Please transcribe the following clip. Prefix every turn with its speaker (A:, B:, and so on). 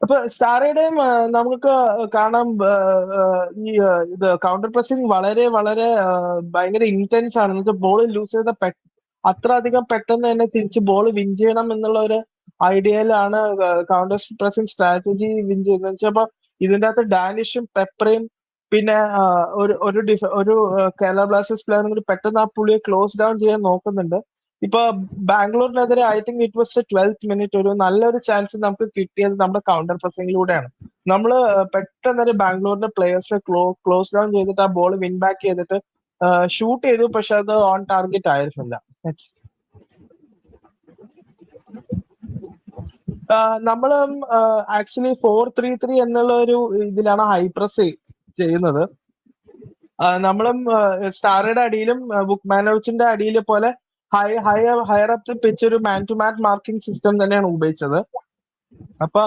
A: അപ്പൊ സ്റ്റാറയുടെയും നമുക്ക് കാണാം ഈ ഇത് കൗണ്ടർ പ്രസിംഗ് വളരെ വളരെ ഭയങ്കര ഇന്റൻസ് ആണ്. എന്നിട്ട് ബോൾ ലൂസ് ചെയ്ത അത്ര അധികം പെട്ടെന്ന് തന്നെ തിരിച്ച് ബോൾ വിൻ ചെയ്യണം എന്നുള്ള ഒരു ഐഡിയയിലാണ് കൗണ്ടർ പ്രസിംഗ് സ്ട്രാറ്റജി വിൻ ചെയ്യുന്നത് വെച്ചപ്പോ ഇതിന്റെ അകത്ത് ഡാനിഷും പെപ്പറയും പിന്നെ ഒരു കേരള ബ്ലാസ്റ്റേഴ്സ് പ്ലെയറും കൂടി പെട്ടെന്ന് ആ പുള്ളിയെ ക്ലോസ് ഡൗൺ ചെയ്യാൻ നോക്കുന്നുണ്ട്. ഇപ്പൊ ബാംഗ്ലൂരിനെതിരെ I think it was 12th minute ഒരു നല്ലൊരു ചാൻസ് നമുക്ക് കിട്ടിയത് നമ്മുടെ കൗണ്ടർ പ്രസിംഗിലൂടെയാണ്. നമ്മൾ പെട്ടെന്ന് ബാംഗ്ലൂരിന്റെ പ്ലേയേഴ്സിനെ ക്ലോസ് ഡൗൺ ചെയ്തിട്ട് ആ ബോൾ വിൻ ബാക്ക് ചെയ്തിട്ട് ഷൂട്ട് ചെയ്തു, പക്ഷെ അത് ഓൺ ടാർഗറ്റ് ആയിരുന്നില്ല. നമ്മളും ആക്ച്വലി 4-3-3 എന്നുള്ള ഒരു ഇതിലാണ് ഹൈ പ്രസ് ചെയ്യുന്നത്. നമ്മളും സ്റ്റാറയുടെ അടിയിലും ബുക്മാനോവിച്ചിന്റെ അടിയിലെ പോലെ ഹയർ അപ്പ് പിച്ച് ഒരു man to man marking system തന്നെയാണ് ഉപയോഗിച്ചത്. അപ്പൊ